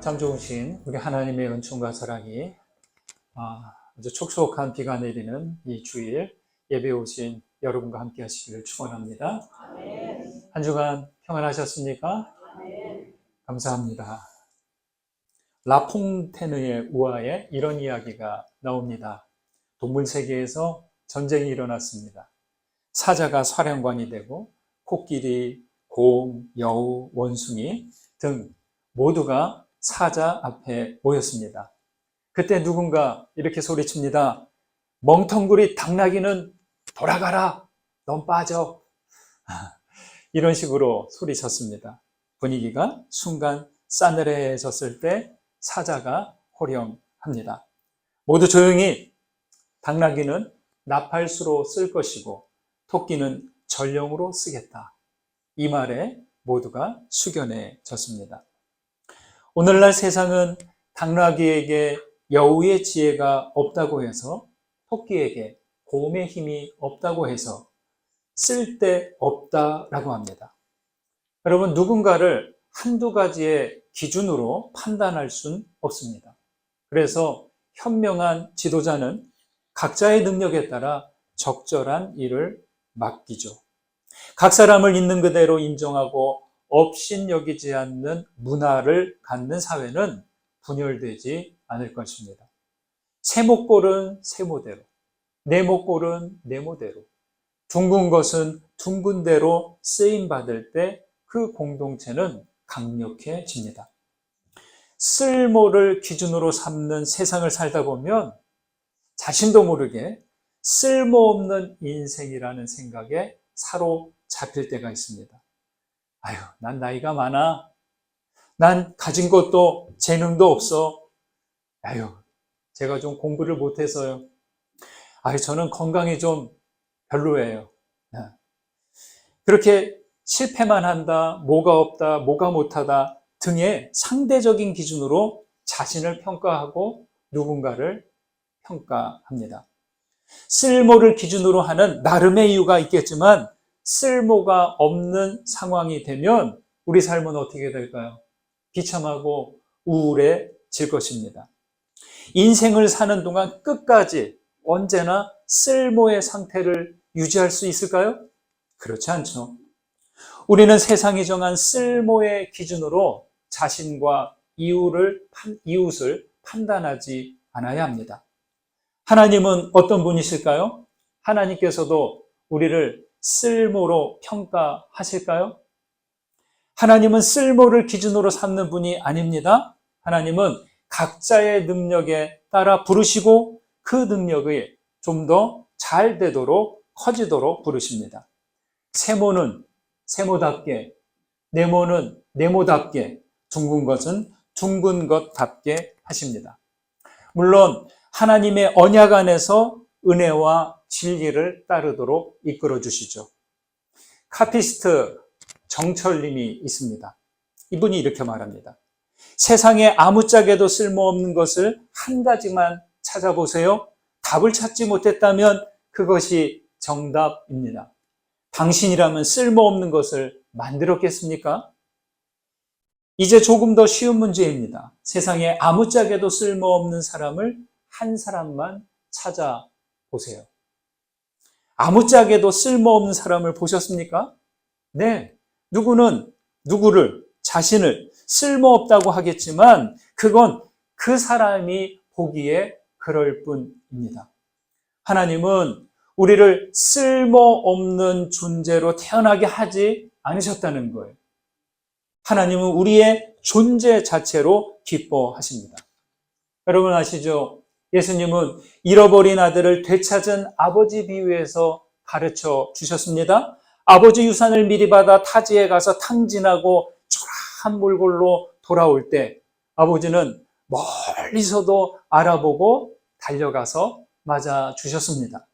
참 좋으신 우리 하나님의 은총과 사랑이 아주 촉촉한 비가 내리는 이 주일 예배에 오신 여러분과 함께 하시기를 축원합니다. 한 주간 평안하셨습니까? 감사합니다. 라퐁테느의 우화에 이런 이야기가 나옵니다. 동물 세계에서 전쟁이 일어났습니다. 사자가 사령관이 되고 코끼리, 곰, 여우, 원숭이 등 모두가 사자 앞에 모였습니다. 그때 누군가 이렇게 소리칩니다. 멍텅구리 당나귀는 돌아가라. 넌 빠져. 이런 식으로 소리쳤습니다. 분위기가 순간 싸늘해졌을 때 사자가 호령합니다. 모두 조용히. 당나귀는 나팔수로 쓸 것이고 토끼는 전령으로 쓰겠다. 이 말에 모두가 숙연해졌습니다. 오늘날 세상은 당나귀에게 여우의 지혜가 없다고 해서, 토끼에게 곰의 힘이 없다고 해서 쓸데없다라고 합니다. 여러분, 누군가를 한두 가지의 기준으로 판단할 수는 없습니다. 그래서 현명한 지도자는 각자의 능력에 따라 적절한 일을 맡기죠. 각 사람을 있는 그대로 인정하고 업신여기지 않는 문화를 갖는 사회는 분열되지 않을 것입니다. 세모꼴은 세모대로, 네모꼴은 네모대로, 둥근 것은 둥근 대로 쓰임받을 때 그 공동체는 강력해집니다. 쓸모를 기준으로 삼는 세상을 살다 보면 자신도 모르게 쓸모없는 인생이라는 생각에 사로잡힐 때가 있습니다. 아유, 난 나이가 많아. 난 가진 것도 재능도 없어. 아유, 제가 좀 공부를 못해서요. 아유, 저는 건강이 좀 별로예요. 그렇게 실패만 한다, 뭐가 없다, 뭐가 못하다 등의 상대적인 기준으로 자신을 평가하고 누군가를 평가합니다. 쓸모를 기준으로 하는 나름의 이유가 있겠지만 쓸모가 없는 상황이 되면 우리 삶은 어떻게 될까요? 비참하고 우울해질 것입니다. 인생을 사는 동안 끝까지 언제나 쓸모의 상태를 유지할 수 있을까요? 그렇지 않죠. 우리는 세상이 정한 쓸모의 기준으로 자신과 이웃을 판단하지 않아야 합니다. 하나님은 어떤 분이실까요? 하나님께서도 우리를 쓸모로 평가하실까요? 하나님은 쓸모를 기준으로 삼는 분이 아닙니다. 하나님은 각자의 능력에 따라 부르시고 그 능력이 좀 더 잘 되도록 커지도록 부르십니다. 세모는 세모답게, 네모는 네모답게, 둥근 것은 둥근 것답게 하십니다. 물론 하나님의 언약 안에서 은혜와 진리를 따르도록 이끌어 주시죠. 카피스트 정철님이 있습니다. 이분이 이렇게 말합니다. 세상에 아무짝에도 쓸모없는 것을 한 가지만 찾아보세요. 답을 찾지 못했다면 그것이 정답입니다. 당신이라면 쓸모없는 것을 만들었겠습니까? 이제 조금 더 쉬운 문제입니다. 세상에 아무짝에도 쓸모없는 사람을 한 사람만 찾아보세요. 아무짝에도 쓸모없는 사람을 보셨습니까? 네. 누구는 누구를, 자신을 쓸모없다고 하겠지만 그건 그 사람이 보기에 그럴 뿐입니다. 하나님은 우리를 쓸모없는 존재로 태어나게 하지 않으셨다는 거예요. 하나님은 우리의 존재 자체로 기뻐하십니다. 여러분 아시죠? 예수님은 잃어버린 아들을 되찾은 아버지 비유에서 가르쳐 주셨습니다. 아버지 유산을 미리 받아 타지에 가서 탕진하고 초라한 몰골로 돌아올 때 아버지는 멀리서도 알아보고 달려가서 맞아 주셨습니다.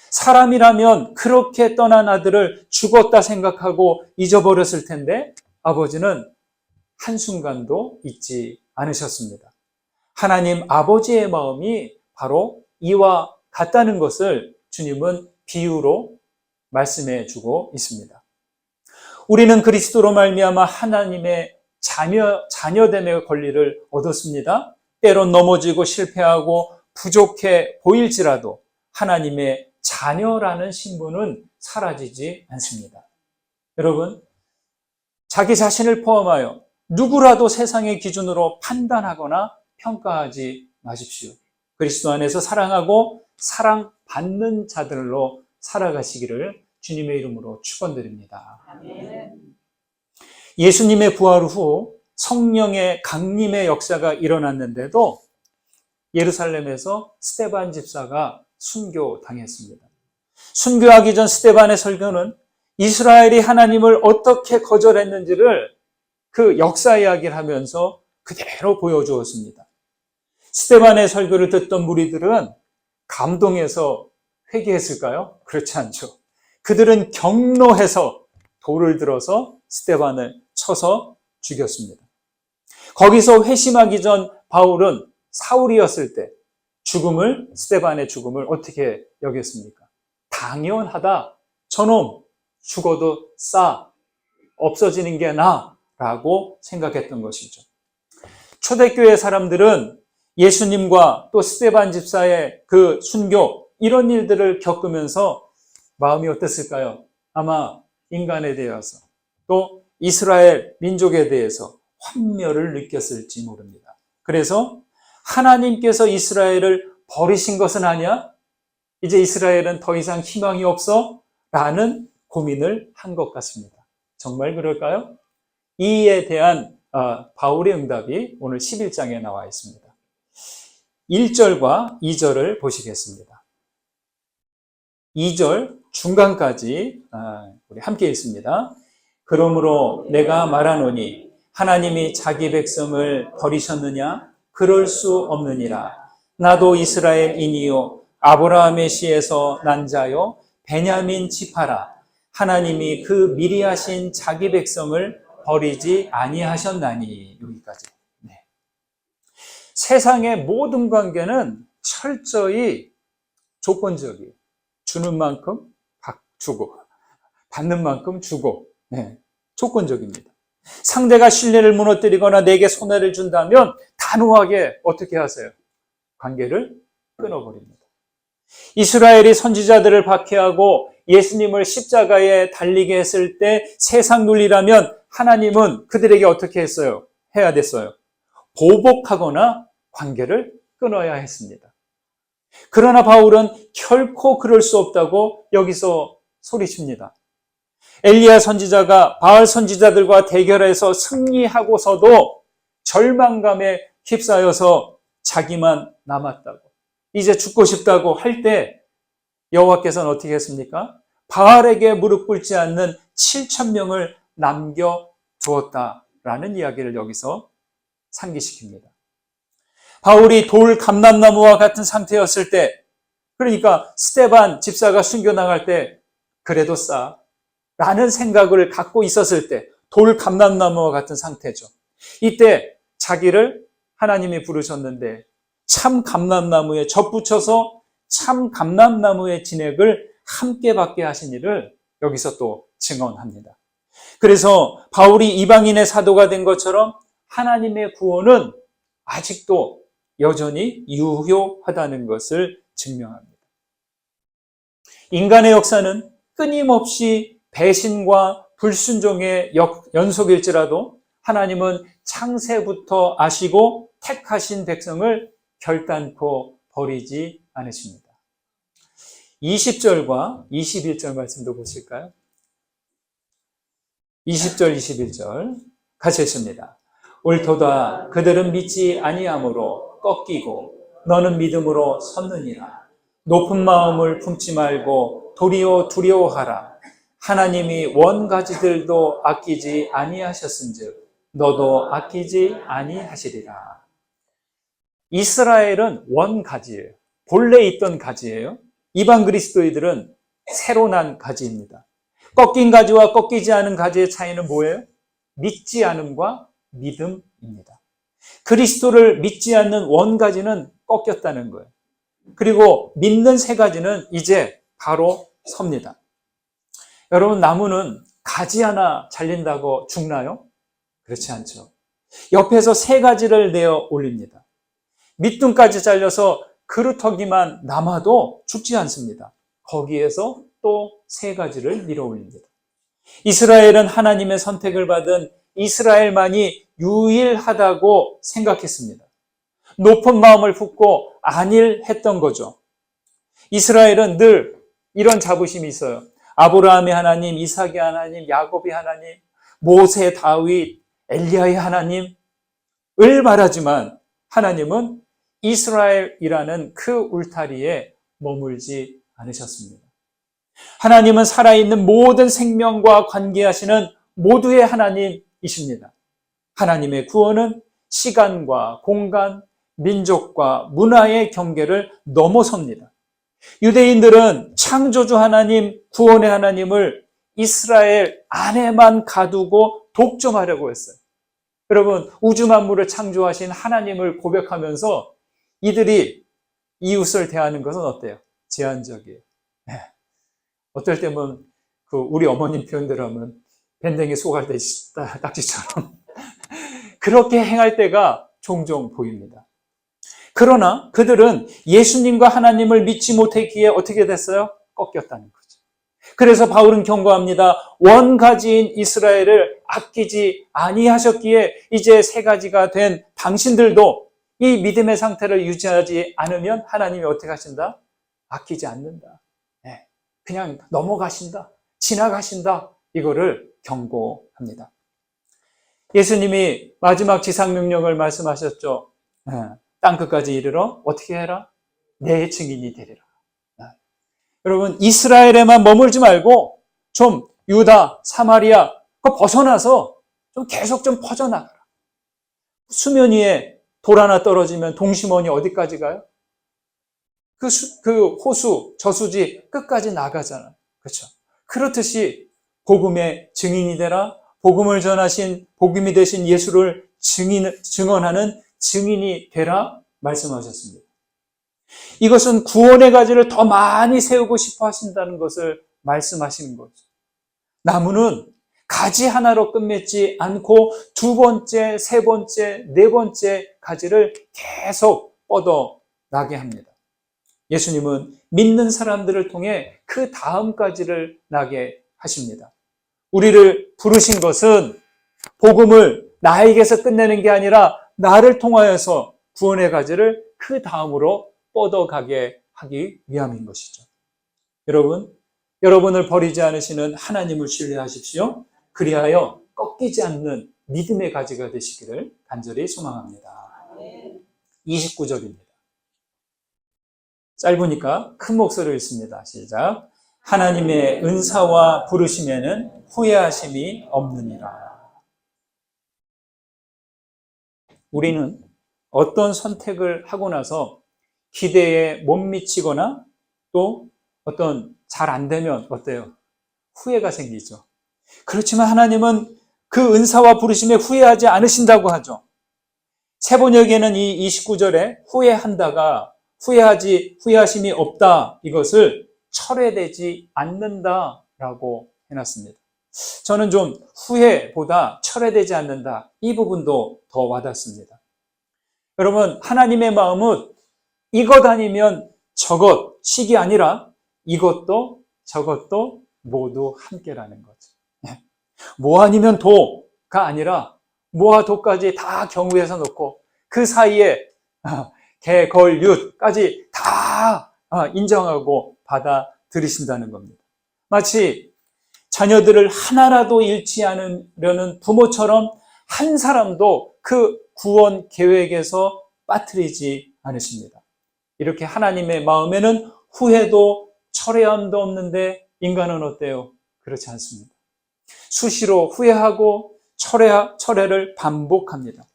사람이라면 그렇게 떠난 아들을 죽었다 생각하고 잊어버렸을 텐데 아버지는 한순간도 잊지 않으셨습니다. 하나님 아버지의 마음이 바로 이와 같다는 것을 주님은 비유로 말씀해 주고 있습니다. 우리는 그리스도로 말미암아 하나님의 자녀됨의 권리를 얻었습니다. 때론 넘어지고 실패하고 부족해 보일지라도 하나님의 자녀라는 신분은 사라지지 않습니다. 여러분, 자기 자신을 포함하여 누구라도 세상의 기준으로 판단하거나 평가하지 마십시오. 그리스도 안에서 사랑하고 사랑받는 자들로 살아가시기를 주님의 이름으로 축원드립니다. 예수님의 부활 후 성령의 강림의 역사가 일어났는데도 예루살렘에서 스데반 집사가 순교당했습니다. 순교하기 전 스데반의 설교는 이스라엘이 하나님을 어떻게 거절했는지를 그 역사 이야기를 하면서 그대로 보여주었습니다. 스데반의 설교를 듣던 무리들은 감동해서 회개했을까요? 그렇지 않죠. 그들은 경노해서 돌을 들어서 스데반을 쳐서 죽였습니다. 거기서 회심하기 전 바울은 사울이었을 때 스데반의 죽음을 어떻게 여겼습니까? 당연하다. 저놈 죽어도 없어지는 게 나라고 생각했던 것이죠. 초대교회 사람들은 예수님과 또 스데반 집사의 그 순교, 이런 일들을 겪으면서 마음이 어땠을까요? 아마 인간에 대해서 또 이스라엘 민족에 대해서 환멸을 느꼈을지 모릅니다. 그래서 하나님께서 이스라엘을 버리신 것은 아니야? 이제 이스라엘은 더 이상 희망이 없어? 라는 고민을 한 것 같습니다. 정말 그럴까요? 이에 대한 바울의 응답이 오늘 11장에 나와 있습니다. 1절과 2절을 보시겠습니다. 2절 중간까지 우리 함께 읽습니다. 그러므로 내가 말하노니 하나님이 자기 백성을 버리셨느냐? 그럴 수 없느니라. 나도 이스라엘인이요 아브라함의 씨에서 난 자요 베냐민 지파라. 하나님이 그 미리 하신 자기 백성을 버리지 아니하셨나니. 여기까지. 네. 세상의 모든 관계는 철저히 조건적이에요. 주는 만큼 주고, 받는 만큼 주고, 네, 조건적입니다. 상대가 신뢰를 무너뜨리거나 내게 손해를 준다면 단호하게 어떻게 하세요? 관계를 끊어버립니다. 이스라엘이 선지자들을 박해하고 예수님을 십자가에 달리게 했을 때 세상 논리라면 하나님은 그들에게 어떻게 해야 됐어요? 보복하거나 관계를 끊어야 했습니다. 그러나 바울은 결코 그럴 수 없다고 여기서 소리칩니다. 엘리야 선지자가 바알 선지자들과 대결해서 승리하고서도 절망감에 휩싸여서 자기만 남았다고, 이제 죽고 싶다고 할 때 여호와께서는 어떻게 했습니까? 바알에게 무릎 꿇지 않는 7,000명을 남겨두었다라는 이야기를 여기서 상기시킵니다. 바울이 돌 감람나무와 같은 상태였을 때, 그러니까 스데반 집사가 순교당할 때 그래도 라는 생각을 갖고 있었을 때 돌 감람나무와 같은 상태죠. 이때 자기를 하나님이 부르셨는데 참 감람나무에 접붙여서 참 감람나무의 진액을 함께 받게 하신 일을 여기서 또 증언합니다. 그래서 바울이 이방인의 사도가 된 것처럼 하나님의 구원은 아직도 여전히 유효하다는 것을 증명합니다. 인간의 역사는 끊임없이 배신과 불순종의 연속일지라도 하나님은 창세부터 아시고 택하신 백성을 결단코 버리지 않으십니다. 20절과 21절 말씀도 보실까요? 20절, 21절 같이 읽습니다. 옳도다. 그들은 믿지 아니함으로 꺾이고 너는 믿음으로 섰느니라. 높은 마음을 품지 말고 도리어 두려워하라. 하나님이 원가지들도 아끼지 아니하셨은즉 너도 아끼지 아니하시리라. 이스라엘은 원가지예요. 본래 있던 가지예요. 이방 그리스도인들은 새로 난 가지입니다. 꺾인 가지와 꺾이지 않은 가지의 차이는 뭐예요? 믿지 않음과 믿음입니다. 그리스도를 믿지 않는 원가지는 꺾였다는 거예요. 그리고 믿는 새 가지는 이제 바로 섭니다. 여러분, 나무는 가지 하나 잘린다고 죽나요? 그렇지 않죠. 옆에서 세 가지를 내어 올립니다. 밑둥까지 잘려서 그루터기만 남아도 죽지 않습니다. 거기에서 또 세 가지를 밀어 올립니다. 이스라엘은 하나님의 선택을 받은 이스라엘만이 유일하다고 생각했습니다. 높은 마음을 품고 안일했던 거죠. 이스라엘은 늘 이런 자부심이 있어요. 아브라함의 하나님, 이삭의 하나님, 야곱의 하나님, 모세, 다윗, 엘리야의 하나님을 말하지만 하나님은 이스라엘이라는 그 울타리에 머물지 않으셨습니다. 하나님은 살아있는 모든 생명과 관계하시는 모두의 하나님이십니다. 하나님의 구원은 시간과 공간, 민족과 문화의 경계를 넘어섭니다. 유대인들은 창조주 하나님, 구원의 하나님을 이스라엘 안에만 가두고 독점하려고 했어요. 여러분, 우주 만물을 창조하신 하나님을 고백하면서 이들이 이웃을 대하는 것은 어때요? 제한적이에요. 네. 어떨 때면 우리 어머님 표현대로 하면 밴댕이 소갈대 딱지처럼 그렇게 행할 때가 종종 보입니다. 그러나 그들은 예수님과 하나님을 믿지 못했기에 어떻게 됐어요? 꺾였다는 거죠. 그래서 바울은 경고합니다. 원가지인 이스라엘을 아끼지 아니하셨기에 이제 세 가지가 된 당신들도 이 믿음의 상태를 유지하지 않으면 하나님이 어떻게 하신다? 아끼지 않는다. 그냥 넘어가신다. 지나가신다. 이거를 경고합니다. 예수님이 마지막 지상명령을 말씀하셨죠. 땅끝까지 이르러 어떻게 해라? 내 증인이 되리라. 여러분, 이스라엘에만 머물지 말고 좀 유다, 사마리아 벗어나서 좀 계속 좀 퍼져나가라. 수면 위에 돌 하나 떨어지면 동심원이 어디까지 가요? 그 호수, 저수지 끝까지 나가잖아요. 그렇죠? 그렇듯이 복음의 증인이 되라. 복음을 전하신, 복음이 되신 예수를 증언하는 증인이 되라 말씀하셨습니다. 이것은 구원의 가지를 더 많이 세우고 싶어 하신다는 것을 말씀하시는 거죠. 나무는 가지 하나로 끝맺지 않고 두 번째, 세 번째, 네 번째 가지를 계속 뻗어나게 합니다. 예수님은 믿는 사람들을 통해 그 다음까지를 나게 하십니다. 우리를 부르신 것은 복음을 나에게서 끝내는 게 아니라 나를 통하여서 구원의 가지를 그 다음으로 뻗어가게 하기 위함인 것이죠. 여러분을 버리지 않으시는 하나님을 신뢰하십시오. 그리하여 꺾이지 않는 믿음의 가지가 되시기를 간절히 소망합니다. 29절입니다. 짧으니까 큰 목소리로 읽습니다. 시작. 하나님의 은사와 부르심에는 후회하심이 없느니라. 우리는 어떤 선택을 하고 나서 기대에 못 미치거나 또 어떤 잘 안 되면 어때요? 후회가 생기죠. 그렇지만 하나님은 그 은사와 부르심에 후회하지 않으신다고 하죠. 세번역에는 이 29절에 후회한다가 후회하심이 없다, 이것을 철회되지 않는다라고 해놨습니다. 저는 좀 후회보다 철회되지 않는다, 이 부분도 더 와닿습니다. 여러분, 하나님의 마음은 이것 아니면 저것식이 아니라 이것도 저것도 모두 함께라는 거죠. 뭐 아니면 도가 아니라 뭐와 도까지 다 경우에서 놓고 그 사이에 개, 걸, 윷까지 다 인정하고 받아들이신다는 겁니다. 마치 자녀들을 하나라도 잃지 않으려는 부모처럼 한 사람도 그 구원 계획에서 빠뜨리지 않으십니다. 이렇게 하나님의 마음에는 후회도 철회함도 없는데 인간은 어때요? 그렇지 않습니다. 수시로 후회하고 철회를 반복합니다.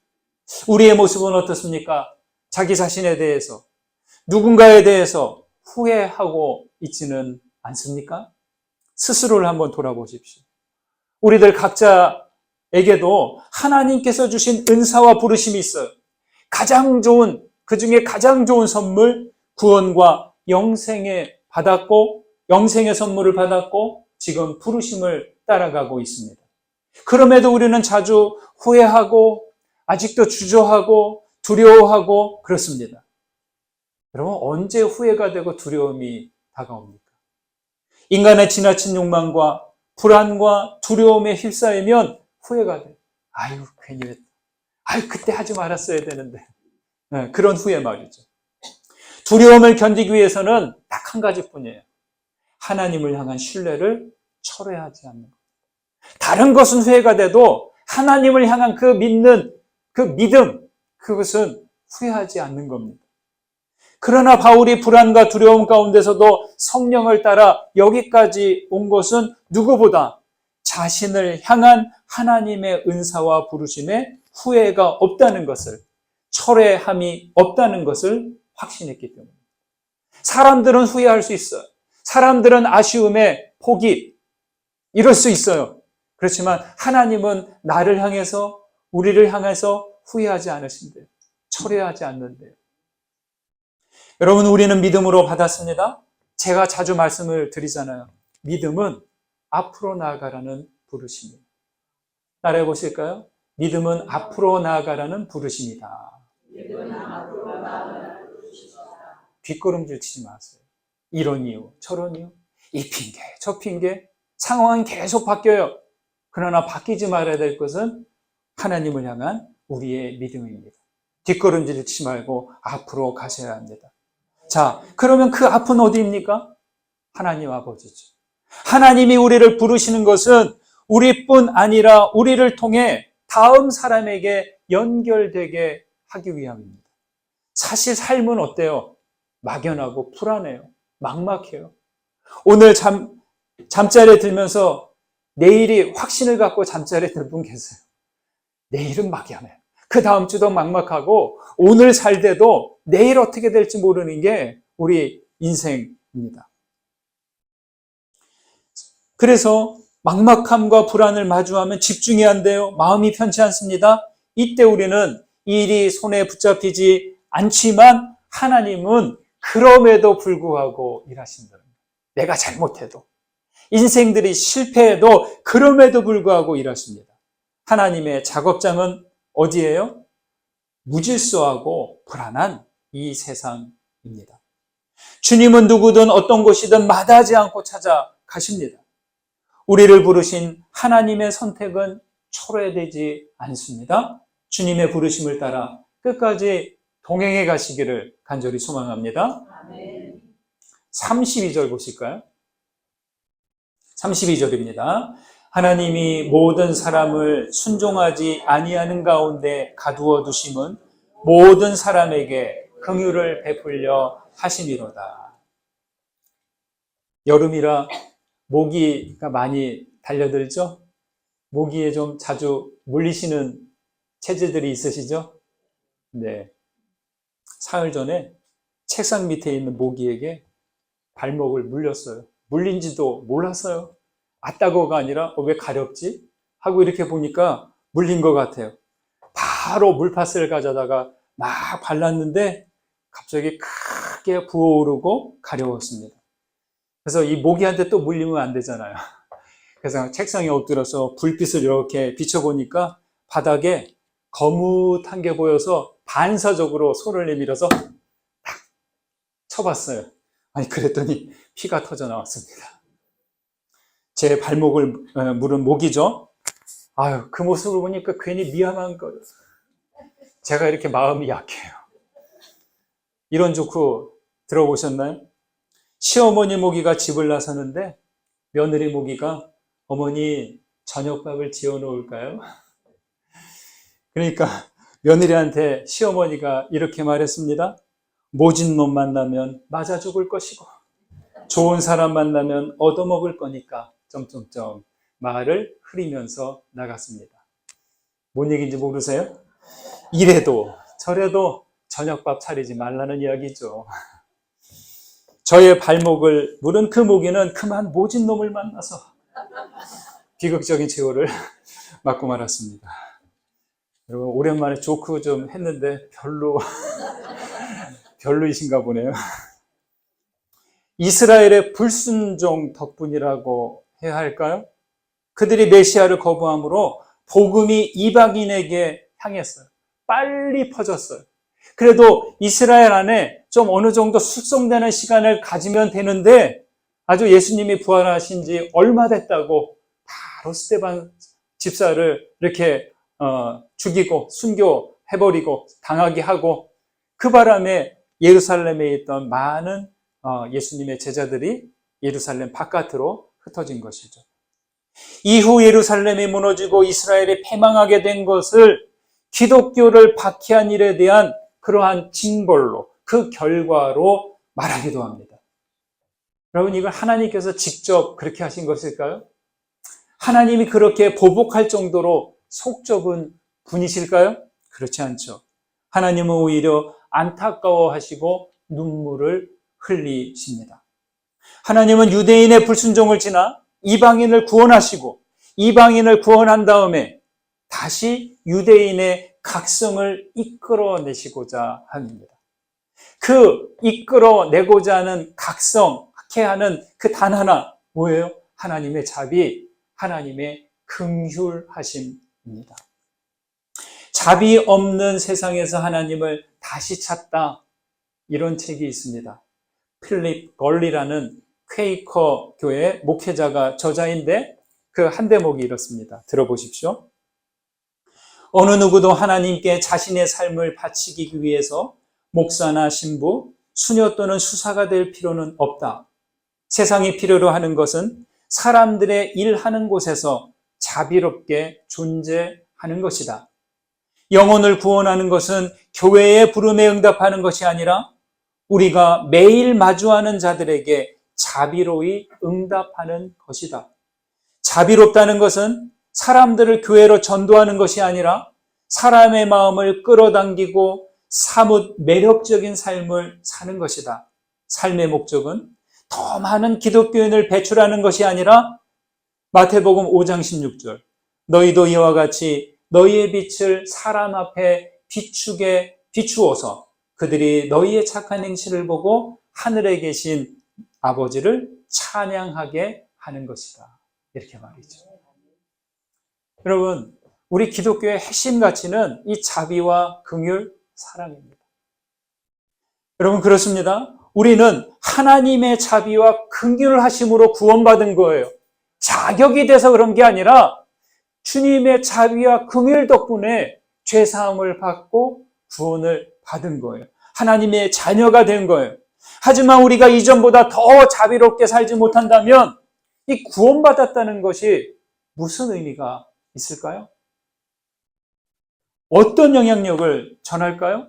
우리의 모습은 어떻습니까? 자기 자신에 대해서, 누군가에 대해서 후회하고 있지는 않습니까? 스스로를 한번 돌아보십시오. 우리들 각자에게도 하나님께서 주신 은사와 부르심이 있어요. 그 중에 가장 좋은 선물, 구원과 영생의 선물을 받았고 지금 부르심을 따라가고 있습니다. 그럼에도 우리는 자주 후회하고 아직도 주저하고 두려워하고 그렇습니다. 여러분, 언제 후회가 되고 두려움이 다가옵니까? 인간의 지나친 욕망과 불안과 두려움에 휩싸이면 후회가 돼요. 아유, 괜히 했다. 아유, 그때 하지 말았어야 되는데. 네, 그런 후회 말이죠. 두려움을 견디기 위해서는 딱 한 가지뿐이에요. 하나님을 향한 신뢰를 철회하지 않는 것. 다른 것은 후회가 돼도 하나님을 향한 그 믿는 그 믿음, 그것은 후회하지 않는 겁니다. 그러나 바울이 불안과 두려움 가운데서도 성령을 따라 여기까지 온 것은 누구보다 자신을 향한 하나님의 은사와 부르심에 후회가 없다는 것을, 철회함이 없다는 것을 확신했기 때문입니다. 사람들은 후회할 수 있어요. 사람들은 아쉬움에 포기, 이럴 수 있어요. 그렇지만 하나님은 나를 향해서, 우리를 향해서 후회하지 않으신대요. 철회하지 않는데요. 여러분, 우리는 믿음으로 받았습니다. 제가 자주 말씀을 드리잖아요. 믿음은 앞으로 나아가라는 부르심이에요. 따라해 보실까요? 믿음은 앞으로 나아가라는 부르심이다. 뒷걸음질 치지 마세요. 이런 이유, 저런 이유, 이 핑계, 저 핑계, 상황은 계속 바뀌어요. 그러나 바뀌지 말아야 될 것은 하나님을 향한 우리의 믿음입니다. 뒷걸음질 치지 말고 앞으로 가셔야 합니다. 자, 그러면 그 앞은 어디입니까? 하나님 아버지죠. 하나님이 우리를 부르시는 것은 우리뿐 아니라 우리를 통해 다음 사람에게 연결되게 하기 위함입니다. 사실 삶은 어때요? 막연하고 불안해요. 막막해요. 오늘 잠자리에 들면서 내일이 확신을 갖고 잠자리에 들 분 계세요. 내일은 막연해요. 그 다음 주도 막막하고 오늘 잘 돼도 내일 어떻게 될지 모르는 게 우리 인생입니다. 그래서 막막함과 불안을 마주하면 집중이 안 돼요. 마음이 편치 않습니다. 이때 우리는 이 일이 손에 붙잡히지 않지만 하나님은 그럼에도 불구하고 일하신다. 내가 잘못해도, 인생들이 실패해도 그럼에도 불구하고 일하십니다. 하나님의 작업장은 어디예요? 무질서하고 불안한 이 세상입니다. 주님은 누구든 어떤 곳이든 마다하지 않고 찾아가십니다. 우리를 부르신 하나님의 선택은 초래되지 않습니다. 주님의 부르심을 따라 끝까지 동행해 가시기를 간절히 소망합니다. 32절 보실까요? 32절입니다. 하나님이 모든 사람을 순종하지 아니하는 가운데 가두어 두심은 모든 사람에게 긍휼을 베풀려 하심이로다. 여름이라 모기가 많이 달려들죠? 모기에 좀 자주 물리시는 체질들이 있으시죠? 네. 사흘 전에 책상 밑에 있는 모기에게 발목을 물렸어요. 물린지도 몰랐어요. 아따고가 아니라 왜 가렵지? 하고 이렇게 보니까 물린 것 같아요. 바로 물파스를 가져다가 막 발랐는데 갑자기 크게 부어오르고 가려웠습니다. 그래서 이 모기한테 또 물리면 안 되잖아요. 그래서 책상에 엎드려서 불빛을 이렇게 비춰보니까 바닥에 거뭇한 게 보여서 반사적으로 손을 내밀어서 탁 쳐봤어요. 아니, 그랬더니 피가 터져 나왔습니다. 제 발목을 물은 모기죠. 아유, 그 모습을 보니까 괜히 미안한 거예요. 제가 이렇게 마음이 약해요. 이런 조크 들어보셨나요? 시어머니 모기가 집을 나서는데 며느리 모기가 어머니 저녁밥을 지어 놓을까요? 그러니까 며느리한테 시어머니가 이렇게 말했습니다. 모진 놈 만나면 맞아 죽을 것이고 좋은 사람 만나면 얻어먹을 거니까 점점점 말을 흐리면서 나갔습니다. 뭔 얘기인지 모르세요? 이래도 저래도 저녁밥 차리지 말라는 이야기죠. 저의 발목을 물은 그 모기는 그만 모진 놈을 만나서 비극적인 최후를 맞고 말았습니다. 여러분, 오랜만에 조크 좀 했는데 별로이신가 보네요. 이스라엘의 불순종 덕분이라고 해야 할까요? 그들이 메시아를 거부함으로 복음이 이방인에게 향했어요. 빨리 퍼졌어요. 그래도 이스라엘 안에 좀 어느 정도 숙성되는 시간을 가지면 되는데 아주 예수님이 부활하신 지 얼마 됐다고 바로 스데반 집사를 이렇게 죽이고 순교해버리고 당하게 하고 그 바람에 예루살렘에 있던 많은 예수님의 제자들이 예루살렘 바깥으로 흩어진 것이죠. 이후 예루살렘이 무너지고 이스라엘이 패망하게 된 것을 기독교를 박해한 일에 대한 그러한 징벌로, 그 결과로 말하기도 합니다. 여러분, 이걸 하나님께서 직접 그렇게 하신 것일까요? 하나님이 그렇게 보복할 정도로 속 좁은 분이실까요? 그렇지 않죠. 하나님은 오히려 안타까워하시고 눈물을 흘리십니다. 하나님은 유대인의 불순종을 지나 이방인을 구원하시고 이방인을 구원한 다음에 다시 유대인의 각성을 이끌어내시고자 합니다. 그 이끌어내고자 하는 각성케 하는 그 단 하나 뭐예요? 하나님의 자비, 하나님의 긍휼하심입니다. 자비 없는 세상에서 하나님을 다시 찾다, 이런 책이 있습니다. 필립 걸리라는 퀘이커 교회 목회자가 저자인데 그 한 대목이 이렇습니다. 들어보십시오. 어느 누구도 하나님께 자신의 삶을 바치기 위해서 목사나 신부, 수녀 또는 수사가 될 필요는 없다. 세상이 필요로 하는 것은 사람들의 일하는 곳에서 자비롭게 존재하는 것이다. 영혼을 구원하는 것은 교회의 부름에 응답하는 것이 아니라 우리가 매일 마주하는 자들에게 자비로이 응답하는 것이다. 자비롭다는 것은 사람들을 교회로 전도하는 것이 아니라 사람의 마음을 끌어당기고 사뭇 매력적인 삶을 사는 것이다. 삶의 목적은 더 많은 기독교인을 배출하는 것이 아니라 마태복음 5장 16절 너희도 이와 같이 너희의 빛을 사람 앞에 비추어서 그들이 너희의 착한 행실을 보고 하늘에 계신 아버지를 찬양하게 하는 것이다. 이렇게 말이죠. 여러분, 우리 기독교의 핵심 가치는 이 자비와 긍휼, 사랑입니다. 여러분, 그렇습니다. 우리는 하나님의 자비와 긍휼하심으로 구원받은 거예요. 자격이 돼서 그런 게 아니라 주님의 자비와 긍휼 덕분에 죄사함을 받고 구원을 받은 거예요. 하나님의 자녀가 된 거예요. 하지만 우리가 이전보다 더 자비롭게 살지 못한다면 이 구원받았다는 것이 무슨 의미가 있을까요? 어떤 영향력을 전할까요?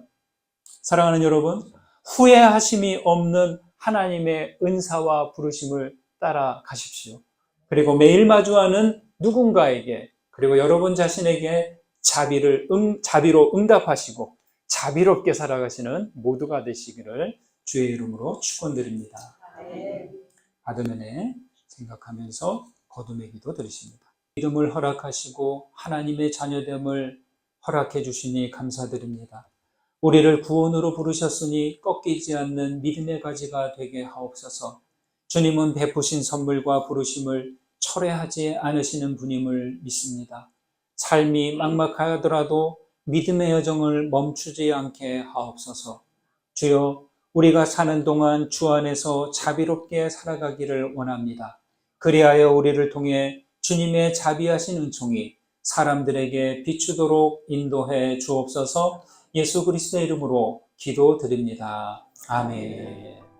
사랑하는 여러분, 후회하심이 없는 하나님의 은사와 부르심을 따라가십시오. 그리고 매일 마주하는 누군가에게, 그리고 여러분 자신에게 자비로 응답하시고 자비롭게 살아가시는 모두가 되시기를 주의 이름으로 축원드립니다. 받은 은혜 생각하면서 거듭의 기도 드리십니다. 믿음을 허락하시고 하나님의 자녀됨을 허락해 주시니 감사드립니다. 우리를 구원으로 부르셨으니 꺾이지 않는 믿음의 가지가 되게 하옵소서. 주님은 베푸신 선물과 부르심을 철회하지 않으시는 분임을 믿습니다. 삶이 막막하더라도 믿음의 여정을 멈추지 않게 하옵소서. 주여, 우리가 사는 동안 주 안에서 자비롭게 살아가기를 원합니다. 그리하여 우리를 통해 주님의 자비하신 은총이 사람들에게 비추도록 인도해 주옵소서. 예수 그리스도의 이름으로 기도드립니다. 아멘.